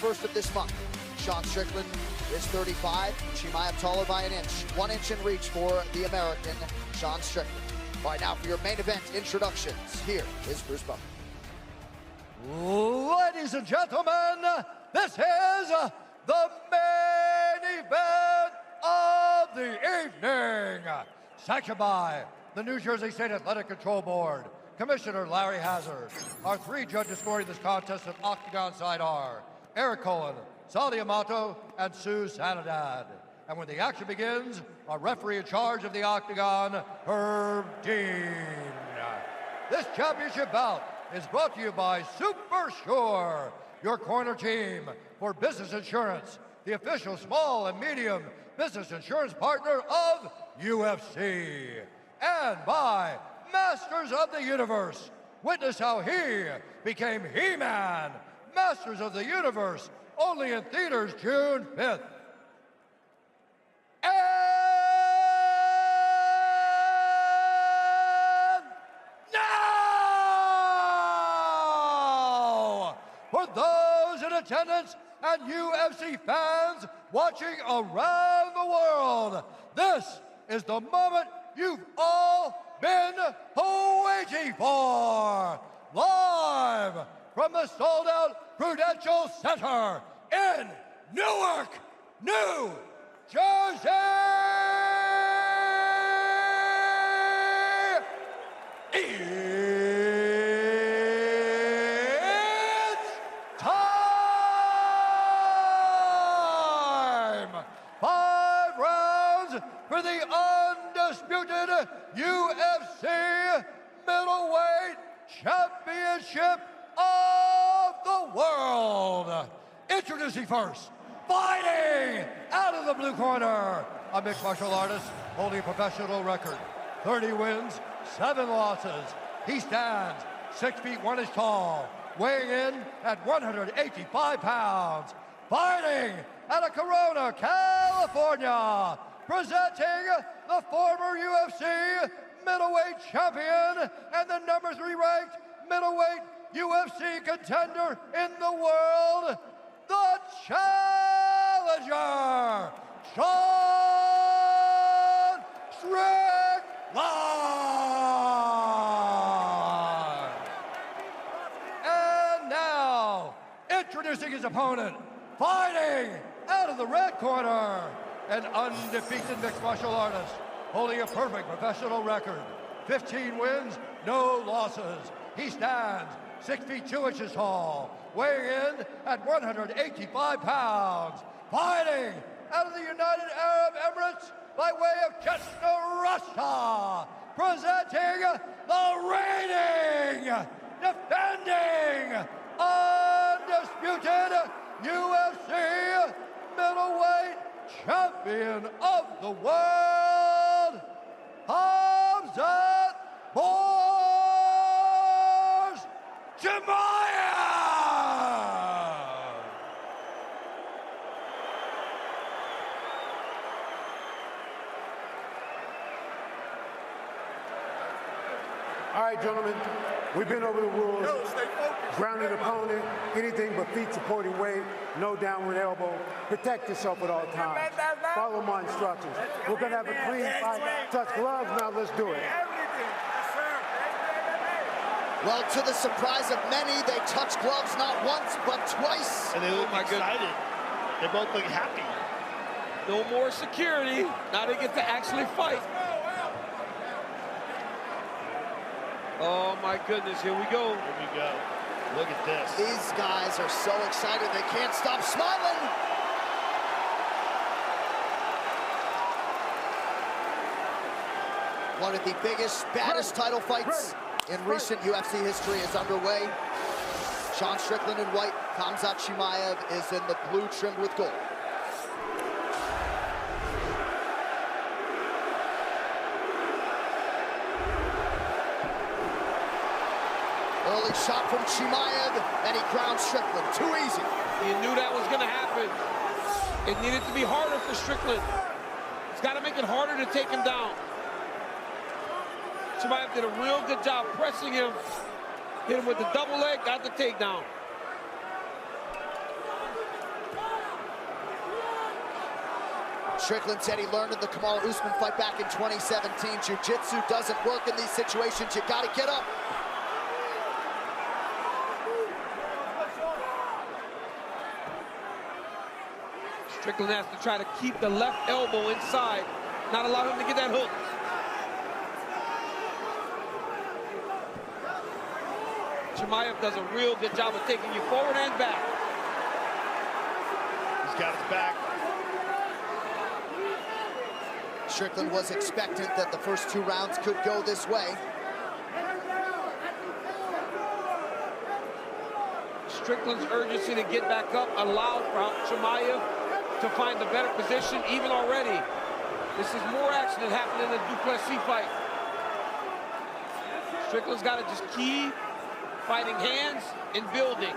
21st of this month. Sean Strickland is 35. Chimaev taller by an inch. 1 inch in reach for the American, Sean Strickland. All right, now for your main event introductions, here is Bruce Buffer. Ladies and gentlemen, this is the main event of the evening. Sanctioned by the New Jersey State Athletic Control Board, Commissioner Larry Hazard. Our 3 judges scoring this contest at Octagon side are Eric Cohen, Sally Amato, and Sue Sanadad. And when the action begins, our referee in charge of the Octagon, Herb Dean. This championship bout is brought to you by Super Sure, your corner team for business insurance, the official small and medium business insurance partner of UFC. And by Masters of the Universe. Witness how he became He-Man. Masters of the Universe, only in theaters June 5th. And now, for those in attendance and UFC fans watching around the world, this is the moment you've all been waiting for. Live from the sold-out Prudential Center in Newark, New Jersey! It's time! 5 rounds for the undisputed UFC Middleweight Championship of the world. Introducing first, fighting out of the blue corner, a mixed martial artist holding a professional record, 30 wins, 7 losses. He stands 6 feet 1 inch tall, weighing in at 185 pounds. Fighting out of Corona, California, presenting the former UFC middleweight champion and the number 3 ranked middleweight UFC contender in the world, the challenger, Sean Strickland. And now, introducing his opponent, fighting out of the red corner, an undefeated mixed martial artist, holding a perfect professional record, 15 wins, no losses. He stands 6 feet 2 inches tall, weighing in at 185 pounds. Fighting out of the United Arab Emirates by way of Chester, Russia, presenting the reigning, defending, undisputed UFC middleweight champion of the world, Hamzat chimaev. All right, gentlemen, we've been over the rules. Grounded opponent, anything but feet supporting weight, no downward elbow. Protect yourself at all times. Follow my instructions. We're gonna have a clean fight. Touch gloves, now let's do it. Well, to the surprise of many, they touch gloves not once, but twice. And they look excited. They both look happy. No more security. Now they get to actually fight. Oh my goodness, here we go. Here we go. Look at this. These guys are so excited they can't stop smiling. One of the biggest, baddest title fights in recent UFC history is underway. Sean Strickland in white, Hamzat Chimaev is in the blue trimmed with gold. Early shot from Chimaev, and he grounds Strickland. Too easy. You knew that was going to happen. It needed to be harder for Strickland. He's got to make it harder to take him down. Chimaev did a real good job pressing him. Hit him with the double leg, got the takedown. Strickland said he learned in the Kamaru Usman fight back in 2017. Jiu-jitsu doesn't work in these situations. You got to get up. Strickland has to try to keep the left elbow inside, not allow him to get that hook. Chimaev does a real good job of taking you forward and back. He's got his back. Strickland was expectant that the first 2 rounds could go this way. Strickland's urgency to get back up allowed Chimaev to find a better position even already. This is more action than happened in the Duplessis fight. Strickland's got to just keep fighting hands and building.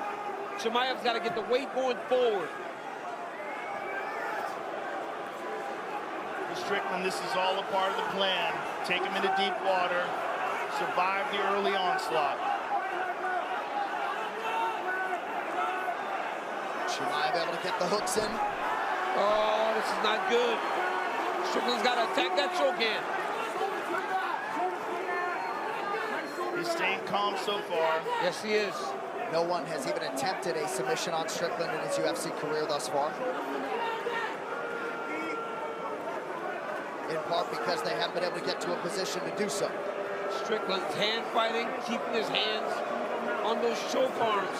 Chimaev's got to get the weight going forward. For Strickland, this is all a part of the plan. Take him into deep water, survive the early onslaught. Chimaev able to get the hooks in. Oh, this is not good. Strickland's got to attack that choke hand. He's staying calm so far. Yes, he is. No one has even attempted a submission on Strickland in his UFC career thus far. In part because they haven't been able to get to a position to do so. Strickland's hand fighting, keeping his hands on those choke arms.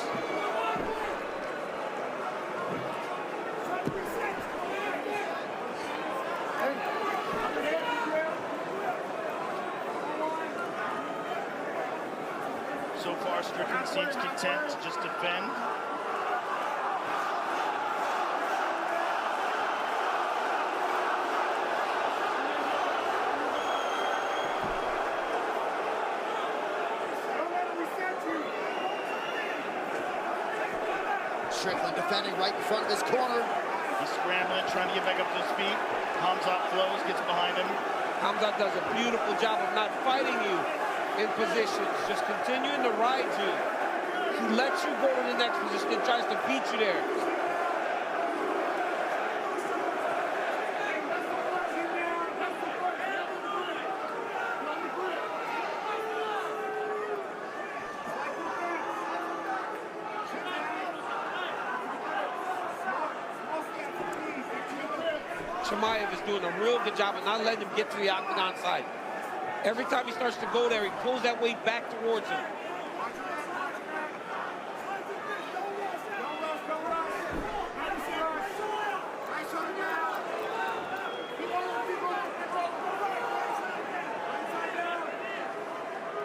So far, Strickland seems content to just defend. Strickland defending right in front of his corner. He's scrambling, trying to get back up to his feet. Hamzat flows, gets behind him. Hamzat does a beautiful job of not fighting you in positions, just continuing to ride you. He lets you go to the next position and tries to beat you there. Chimaev is doing a real good job of not letting him get to the octagon side. Every time he starts to go there, he pulls that weight back towards him.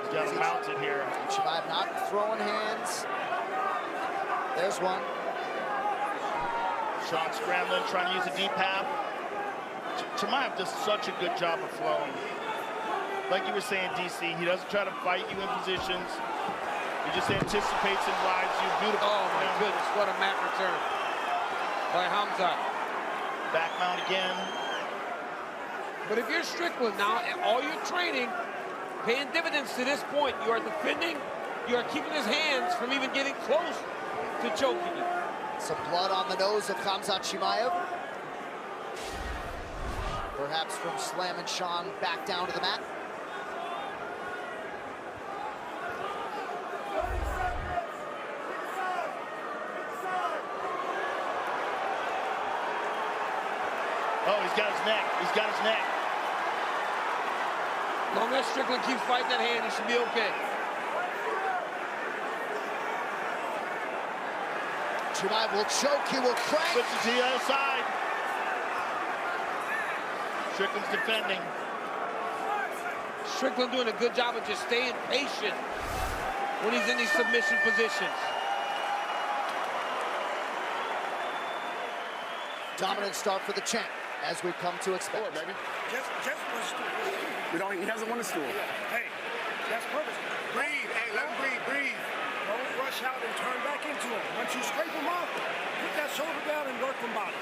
He's got him mounted here. Chimaev not throwing hands. There's one. Sean scrambling, trying to use a deep half. Chimaev does such a good job of flowing. Like you were saying, DC, he doesn't try to fight you in positions. He just anticipates and rides you. Beautiful. Oh my goodness, what a mat return by Hamzat. Back mount again. But if you're Strickland now, and all your training, paying dividends to this point, you are defending, you are keeping his hands from even getting close to choking you. Some blood on the nose of Hamzat Chimaev. Perhaps from slamming Sean back down to the mat. Oh, he's got his neck. He's got his neck. As long as Strickland keeps fighting that hand, he should be okay. Chimaev will choke, he will crank. Switches to the other side. Strickland's defending. Strickland doing a good job of just staying patient when he's in these submission positions. Dominant start for the champ, as we've come to expect. Just one stool. He doesn't want a stool. Hey, that's purpose. Breathe. Hey, let him breathe. Breathe. Don't rush out and turn back into him. Once you scrape him off, put that shoulder down and work from bottom.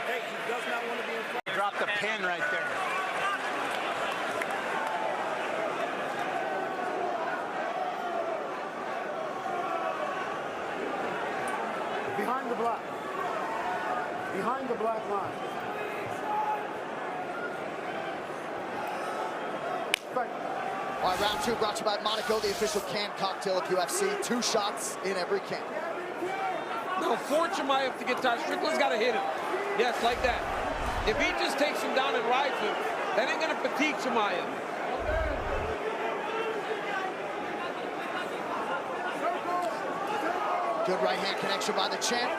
Hey, he does not want to be in front. Drop the pin right there. Behind the black. Behind the black line. fight. All right, round 2 brought to you by Monaco, the official canned cocktail of UFC. 2 shots in every can. Now, for Chimaev to get tired, Strickland's got to hit him. Yes, like that. If he just takes him down and rides him, that ain't going to fatigue Chimaev. Good right hand connection by the champ.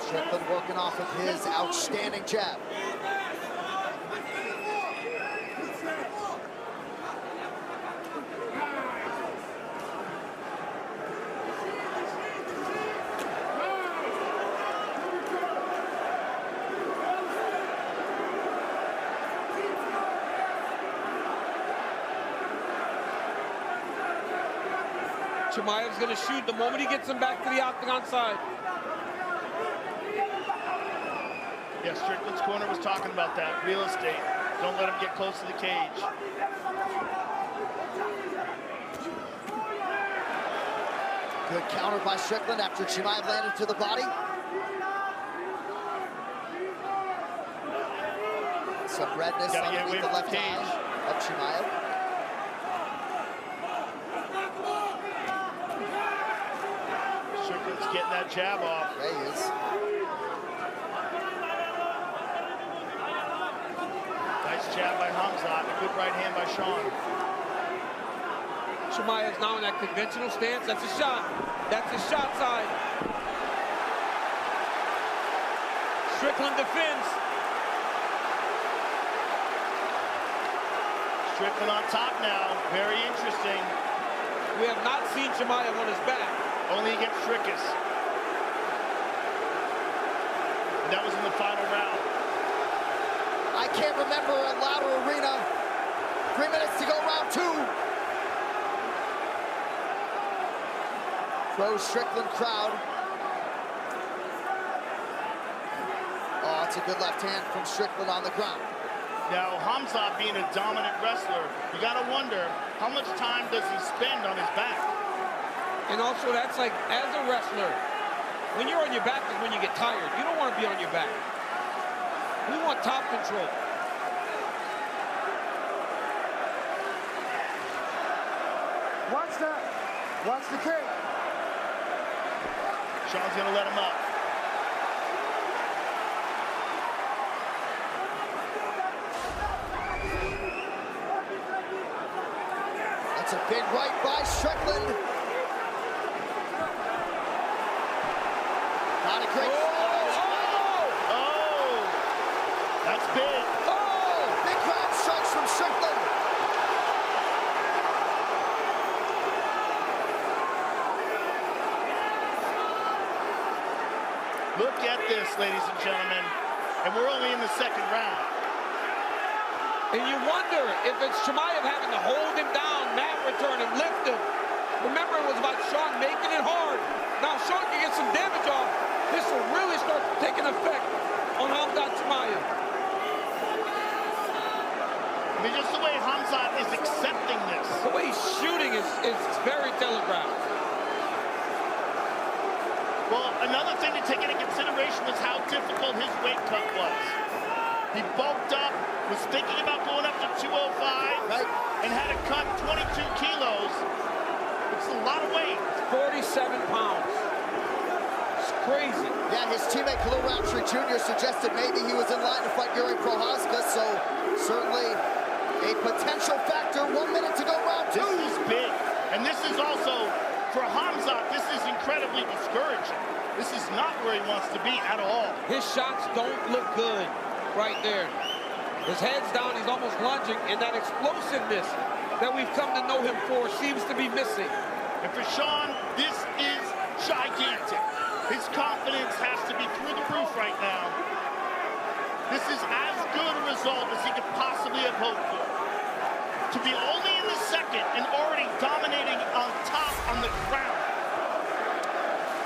Strickland working off of his outstanding jab. Chimaev's going to shoot the moment he gets him back to the octagon side. Yeah, Strickland's corner was talking about that. Real estate. Don't let him get close to the cage. Good counter by Strickland after Chimaev landed to the body. Some redness underneath the left eye of Chimaev. Strickland's getting that jab off. There he is. Nice jab by Hamzat. A good right hand by Sean. Chimaev's now in that conventional stance. That's a shot. That's his shot side. Strickland defends. Strickland on top now. Very interesting. We have not seen Chimaev on his back. Only against Strickus. And that was in the final round. I can't remember a louder arena. 3 minutes to go, round 2. Pro Strickland crowd. Oh, it's a good left hand from Strickland on the ground. Now, Hamzat being a dominant wrestler, you gotta wonder, how much time does he spend on his back? And also, that's like, as a wrestler, when you're on your back is when you get tired. You don't want to be on your back. We want top control. Watch that. Watch the kick. Sean's gonna let him up. That's a big right by Strickland. Not a great That's big. Oh, big crowd strikes from Strickland. Look at this, ladies and gentlemen. And we're only in the second round. And you wonder if it's Chimaev having to hold him down, mat return him, lift him. Remember, it was about Sean making it hard. Now Sean can get some damage off. This will really start taking effect on Hamzat Chimaev. I mean, just the way Hamzat is accepting this. The way he's shooting is very telegraphed. Well, another thing to take into consideration was how difficult his weight cut was. He bulked up, was thinking about going up to 205, right, and had to cut 22 kilos. It's a lot of weight. 47 pounds. It's crazy. Yeah, his teammate Khalil Roundtree Jr. suggested maybe he was in line to fight Yuri Prohaska, so certainly a potential factor. 1 minute to go, round 2. This is big, and this is also, for Hamzat, this is incredibly discouraging. This is not where he wants to be at all. His shots don't look good right there. His head's down, he's almost lunging, and that explosiveness that we've come to know him for seems to be missing. And for Sean, this is gigantic. His confidence has to be through the roof right now. This is as good a result as he could possibly have hoped for. To be only in the second and already dominating on top on the ground.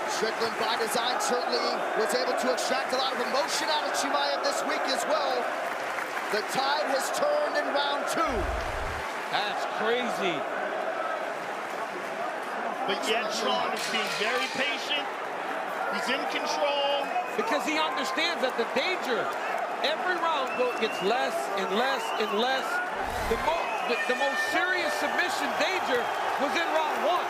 Strickland, by design, certainly was able to extract a lot of emotion out of Chimaev this week as well. The tide has turned in round 2. That's crazy. But yet Sean is being very patient. He's in control. Because he understands that the danger Every round gets less and less and less. The most serious submission danger was in round 1.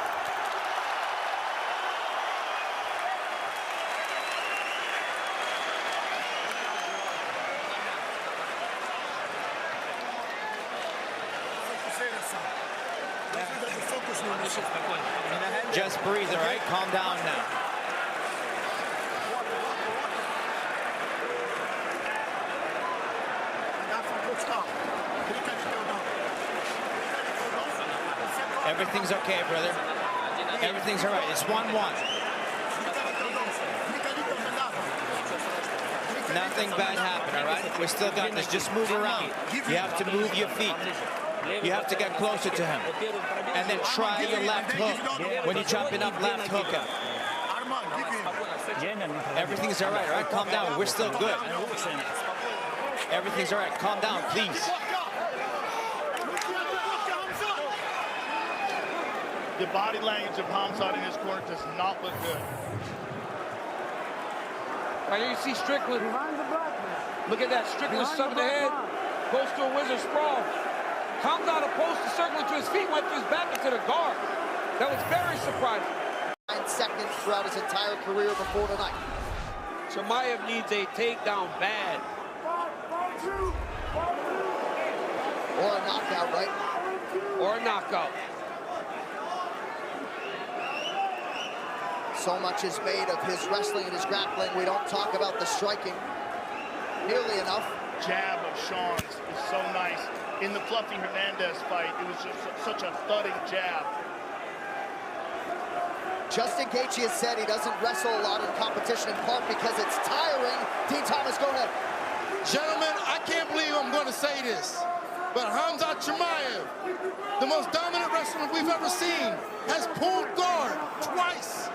Just breathe, all right? Calm down now. Everything's okay, brother. Everything's all right. It's 1-1. Nothing bad happened, all right? We still got this. Just move around. You have to move your feet. You have to get closer to him. And then try your left hook. When you're chopping up, left hook up. Everything's all right? Calm down. We're still good. Everything's all right. Calm down, please. The body language of Hamzat in his corner does not look good. Right here you see Strickland. Look at that. Strickland shoving the head. Goes to a wizard sprawl. Comes out opposed to circling to his feet, went to his back into the guard. That was very surprising. 9 seconds throughout his entire career before tonight. Chimaev needs a takedown bad. Or a knockout, right? Or a knockout. So much is made of his wrestling and his grappling. We don't talk about the striking nearly enough. Jab of Sean's is so nice. In the Fluffy Hernandez fight, it was just such a thudding jab. Justin Gaethje has said he doesn't wrestle a lot in competition, in part because it's tiring. Dean Thomas, go ahead. Gentlemen, I can't believe I'm going to say this, but Hamzat Chimaev, the most dominant wrestler we've ever seen, has pulled guard twice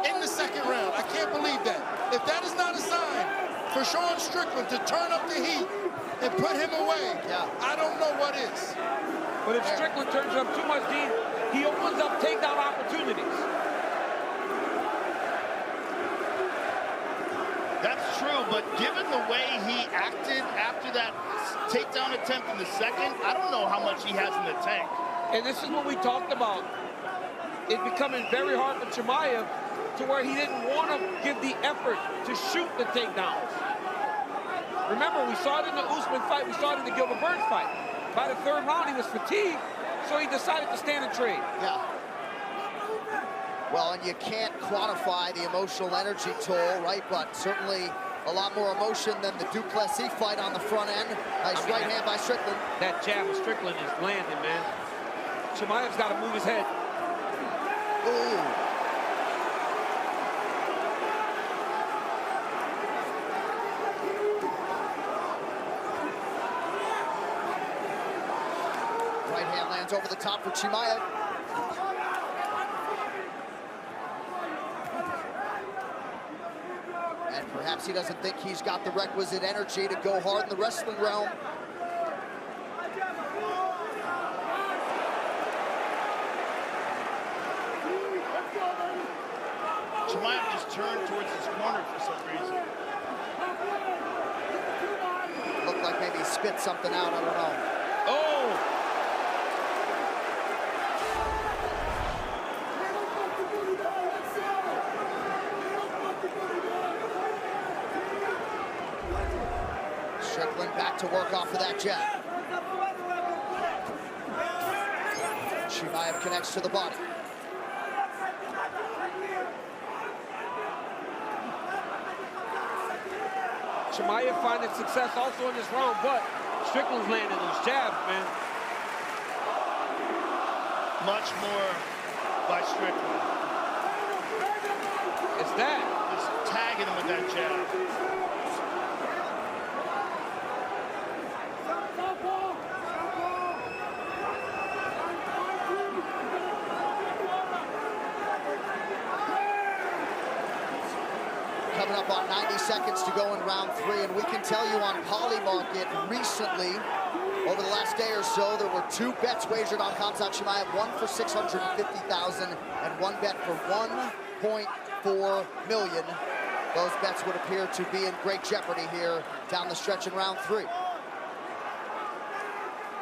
in the second round. I can't believe that. If that is not a sign for Sean Strickland to turn up the heat and put him away, I don't know what is. But if Strickland turns up too much, Dean, he opens up takedown opportunities. That's true, but given the way he acted after that takedown attempt in the second, I don't know how much he has in the tank. And this is what we talked about. It becoming very hard for Chimaev to where he didn't want to give the effort to shoot the takedowns. Remember, we saw it in the Usman fight, we saw it in the Gilbert Burns fight. By the third round, he was fatigued, so he decided to stand and trade. Yeah. Well, and you can't quantify the emotional energy toll, right? But certainly a lot more emotion than the Duplessis fight on the front end. Nice right hand by Strickland. That jab of Strickland is landing, man. Chimaev's got to move his head. Ooh. Right hand lands over the top for Chimaev. And perhaps he doesn't think he's got the requisite energy to go hard in the wrestling realm. Chimaev just turned towards his corner for some reason. Looked like maybe he spit something out, I don't know. Oh! Strickland back to work off of that jab. Chimaev connects to the body. Chimaev finding success also in this round, but Strickland's landing those jabs, man. Much more by Strickland. It's that. Just tagging him with that jab. Coming up on 90 seconds to go in round 3, and we can tell you on Polymarket recently, over the last day or so, there were 2 bets wagered on Hamzat Chimaev, one for $650,000 and one bet for $1.4 million. those bets would appear to be in great jeopardy here down the stretch in round 3.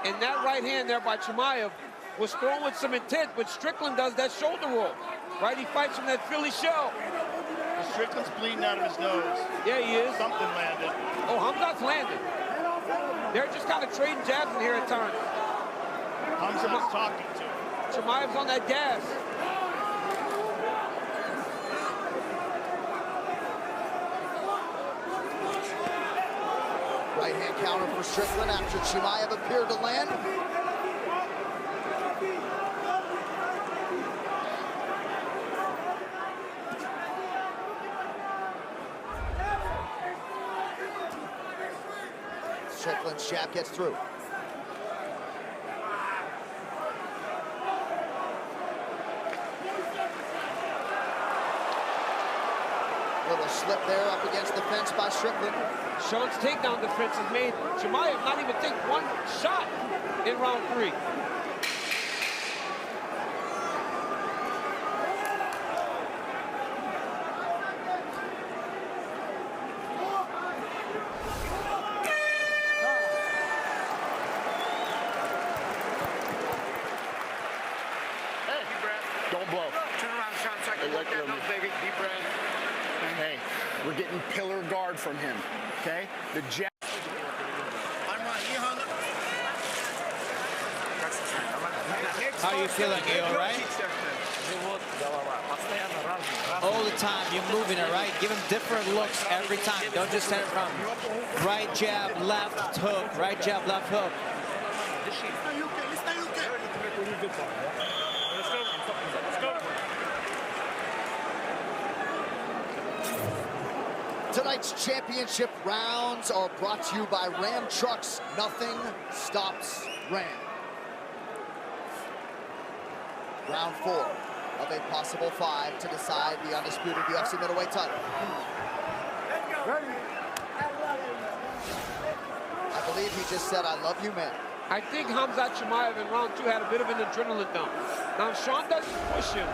And that right hand there by Chimaev was thrown with some intent, but Strickland does that shoulder roll, right? He fights from that Philly shell. Strickland's bleeding out of his nose. Yeah, he is. Something landed. Oh, Hamzat's landed. They're just kind of trading jabs in here at times. Hamzat's talking to him. Chimaev's on that gas. Right hand counter for Strickland after Chimaev appeared to land. Strickland's jab gets through. Little slip there up against the fence by Strickland. Sean's takedown defense has made Chimaev not even take one shot in round 3. Don't blow. Turn around, Sean, so I can look at those big deep breath. Hey, we're getting pillar guard from him, okay? The jab. How are you feeling? Are you all right? All the time, you're moving it, right? Give him different looks every time. Don't just send it from right jab, left hook, right jab, left hook. Tonight's championship rounds are brought to you by Ram Trucks. Nothing stops Ram. Round 4 of a possible 5 to decide the undisputed UFC middleweight title. I believe he just said, "I love you, man." I think Hamzat Chimaev in round 2 had a bit of an adrenaline dump. Now, if Sean doesn't push him,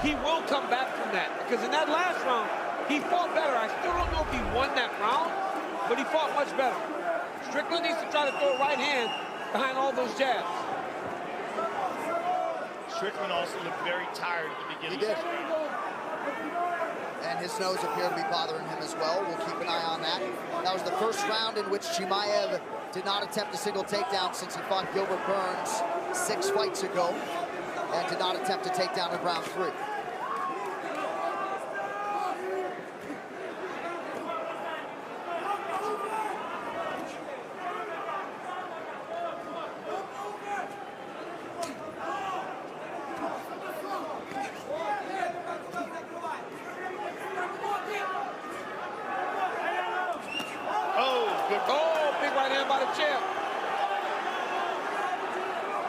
he will come back from that. Because in that last round, he fought better. I still don't know if he won that round, but he fought much better. Strickland needs to try to throw a right hand behind all those jabs. Strickland also looked very tired at the beginning. He did. And his nose appeared to be bothering him as well. We'll keep an eye on that. That was the first round in which Chimaev did not attempt a single takedown since he fought Gilbert Burns 6 fights ago, and did not attempt a takedown in round 3.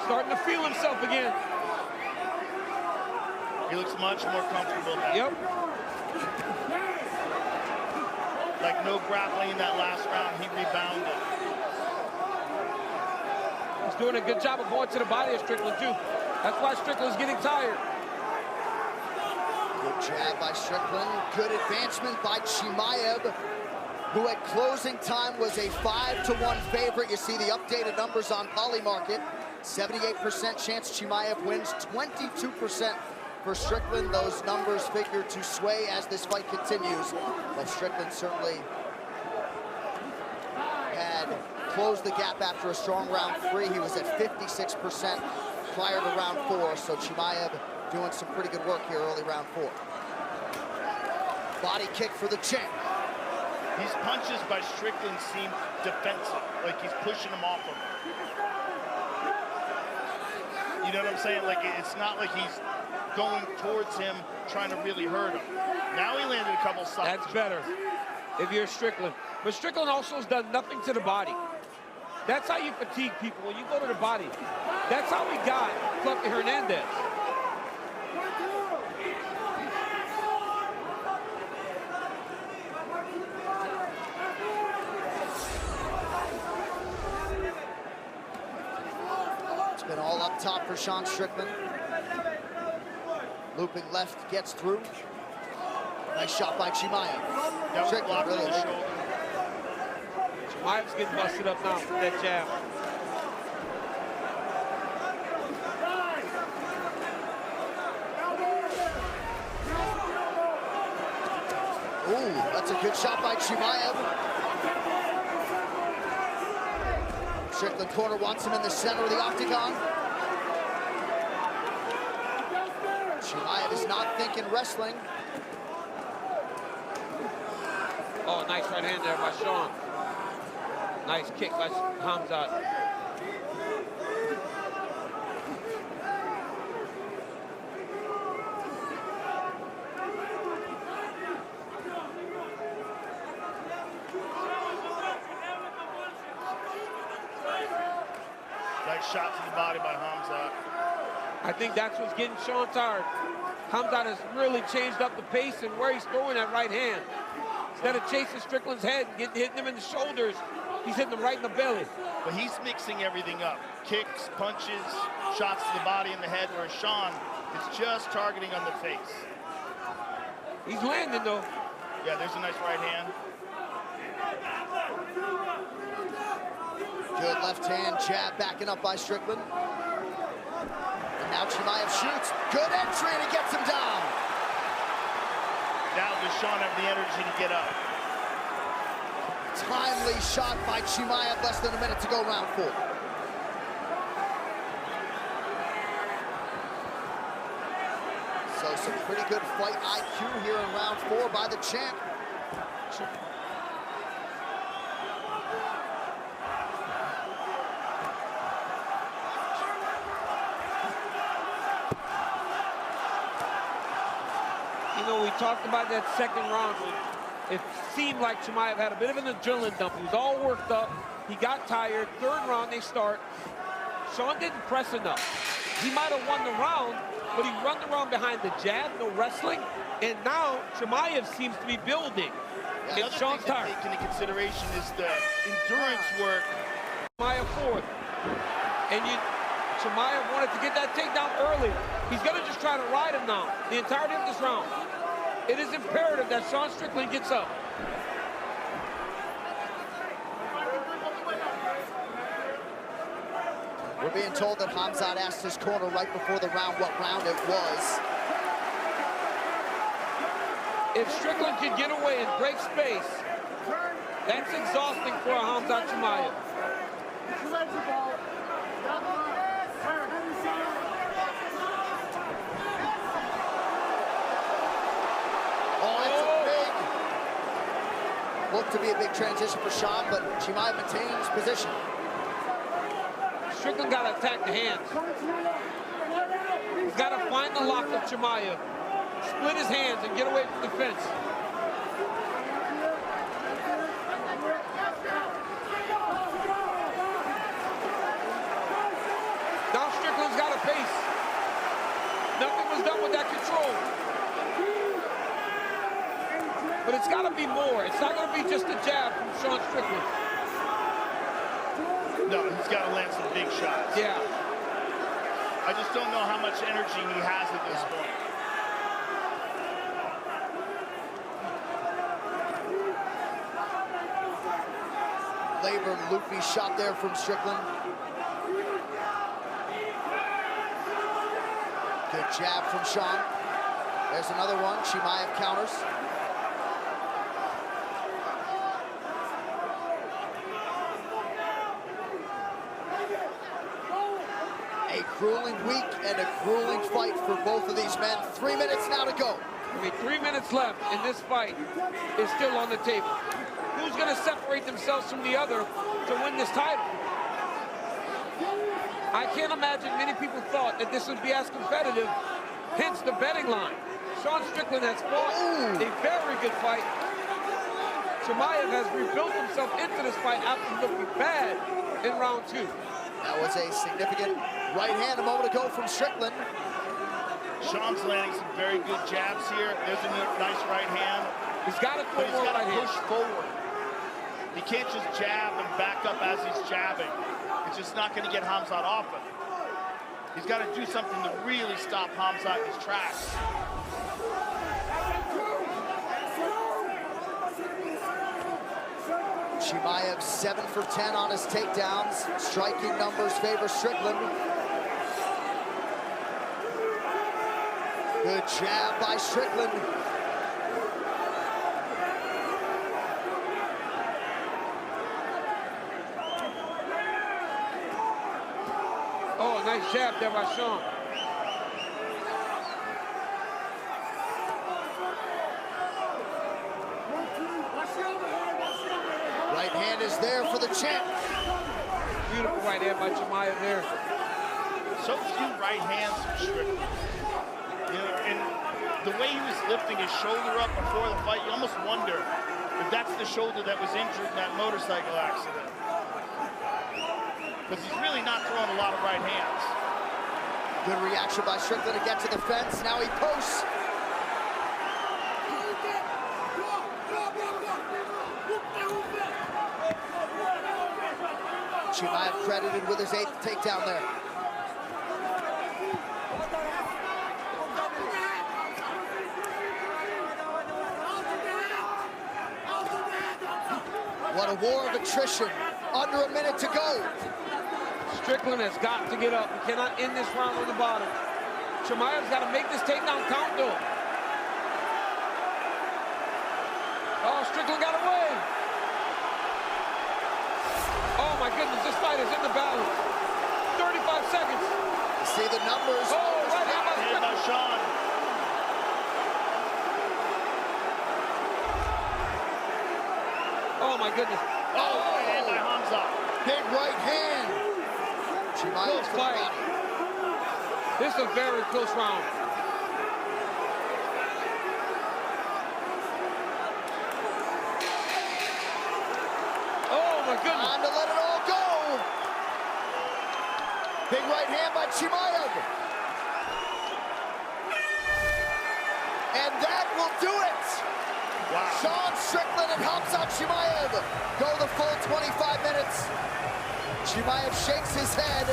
Starting to feel himself again. He looks much more comfortable now. Yep. Like no grappling in that last round, he rebounded. He's doing a good job of going to the body of Strickland too. That's why Strickland's getting tired. Good jab by Strickland. Good advancement by Chimaev, who at closing time was a 5-1 favorite. You see the updated numbers on Polymarket. 78% chance Chimaev wins, 22% for Strickland. Those numbers figure to sway as this fight continues, but Strickland certainly had closed the gap after a strong round 3. He was at 56% prior to round 4, so Chimaev doing some pretty good work here early round 4. Body kick for the champ. These punches by Strickland seem defensive, like he's pushing him off of him. You know what I'm saying? Like, it's not like he's going towards him, trying to really hurt him. Now he landed a couple shots. That's better if you're Strickland. But Strickland also has done nothing to the body. That's how you fatigue people, when you go to the body. That's how we got Fluffy Hernandez. Been all up top for Sean Strickland. Looping left gets through. Nice shot by Chimaev. Strickland really shoulder. Chimaev's getting busted up now with that jab. Ooh, that's a good shot by Chimaev. Strickland corner wants him in the center of the octagon. Chimaev is not thinking wrestling. Oh, nice right hand there by Sean. Nice kick by Hamzat. Nice shot to the body by Hamzat. I think that's what's getting Sean tired. Hamzat has really changed up the pace and where he's throwing that right hand. Instead of chasing Strickland's head and hitting him in the shoulders, he's hitting him right in the belly. But he's mixing everything up. Kicks, punches, shots to the body and the head, whereas Sean is just targeting on the face. He's landing, though. Yeah, there's a nice right hand. Good left hand jab backing up by Strickland. And now Chimaev shoots. Good entry and he gets him down. Now does Sean have the energy to get up? Timely shot by Chimaev, less than a minute to go, round 4. So some pretty good fight IQ here in round 4 by the champ. We talked about that second round. It seemed like Chimaev had a bit of an adrenaline dump. He was all worked up. He got tired. Third round, they start. Sean didn't press enough. He might have won the round, but he run the round behind the jab, no wrestling. And now Chimaev seems to be building. Yeah, and Sean's tired. Take into consideration is the endurance work. Chimaev fourth. And Chimaev wanted to get that takedown earlier. He's going to just try to ride him now the entirety of this round. It is imperative that Sean Strickland gets up. We're being told that Hamzat asked his corner right before the round what round it was. If Strickland can get away and break space, that's exhausting for a Hamzat Chimaev. Looked to be a big transition for Sean, but Chimaev maintains position. Strickland got to attack the hands. He's got to find the lock of Chimaev, split his hands, and get away from the fence. Now Strickland's got a pace. Nothing was done with that control. But it's got to be more. It's not going to be just a jab from Sean Strickland. No, he's got to land some big shots. Yeah. I just don't know how much energy he has at this point. Labor loopy shot there from Strickland. Good jab from Sean. There's another one. Chimaev counters. A grueling week and a grueling fight for both of these men. 3 minutes now to go. I mean, 3 minutes left, and this fight is still on the table. Who's going to separate themselves from the other to win this title? I can't imagine many people thought that this would be as competitive, hence the betting line. Sean Strickland has fought a very good fight. Chimaev has rebuilt himself into this fight after looking bad in round 2. That was a significant right hand a moment ago from Strickland. Sean's landing some very good jabs here. There's a nice right hand. He's got to throw more right hand. Push forward. He can't just jab and back up as he's jabbing. It's just not going to get Hamzat off him. He's got to do something to really stop Hamzat in his tracks. Chimaev 7 for 10 on his takedowns. Striking numbers favor Strickland. Good jab by Strickland. Oh, nice jab there by Sean. Right hand is there for the champ. Beautiful right hand by Chimaev there. So few right hands from Strickland. You know, and the way he was lifting his shoulder up before the fight, you almost wonder if that's the shoulder that was injured in that motorcycle accident. Because he's really not throwing a lot of right hands. Good reaction by Strickland to get to the fence. Now he posts. Chimaev credited with his 8th takedown there. What a war of attrition. Under a minute to go. Strickland has got to get up. He cannot end this round on the bottom. Chimaev's got to make this takedown count, though. Oh, Strickland got away. Oh, my goodness, this fight is in the balance. 35 seconds. You see the numbers. Oh, right hand by Hand by Sean. Oh, my goodness. Oh, right hand by Hamza. Big right hand. Chimaev Close fight. This is a very close round. Oh, my goodness. Time to let it all go. Big right hand by Chimaev. And that will do it. Wow. Sean Strickland and Hamza Chimaev go the full 25 minutes. Chimaev shakes his head.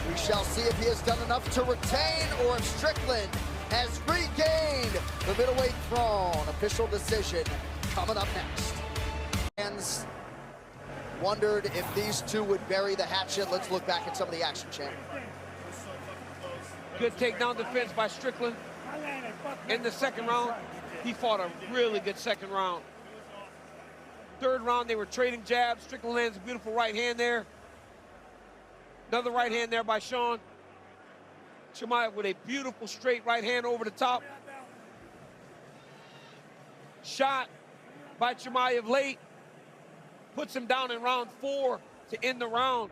We shall see if he has done enough to retain or if Strickland has regained the middleweight throne. Official decision coming up next. Fans wondered if these two would bury the hatchet. Let's look back at some of the action, champ. Good takedown defense by Strickland. In the second round, he fought a really good second round. Third round, they were trading jabs. Strickland lands a beautiful right hand there. Another right hand there by Sean. Chimaev with a beautiful straight right hand over the top. Shot by Chimaev late. Puts him down in round 4 to end the round.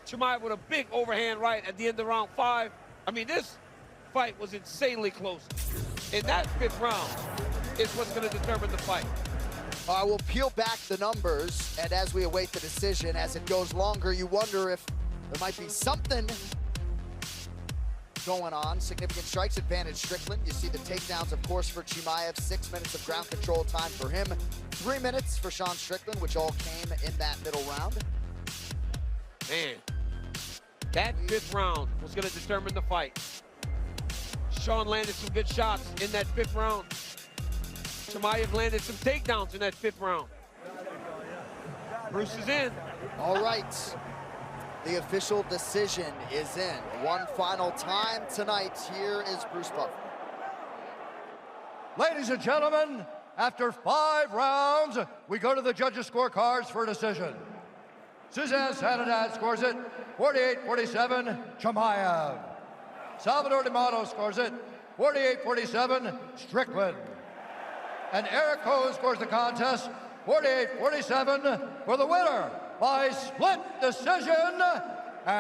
Chimaev with a big overhand right at the end of round 5. I mean, this fight was insanely close. And that 5th round is what's going to determine the fight. We'll peel back the numbers, and as we await the decision, as it goes longer, you wonder if there might be something going on. Significant strikes advantage Strickland. You see the takedowns, of course, for Chimaev. 6 minutes of ground control time for him. 3 minutes for Sean Strickland, which all came in that middle round. Man, that 5th round was going to determine the fight. Sean landed some good shots in that 5th round. Chimaev landed some takedowns in that 5th round. Bruce is in. All right. The official decision is in. One final time tonight. Here is Bruce Buffer. Ladies and gentlemen, after 5 rounds, we go to the judges' scorecards for a decision. Suzanne Sanadad scores it 48-47, Chimaev. Salvador D'Amato scores it 48-47, Strickland. And Eric Ho scores the contest 48-47 for the winner by split decision. And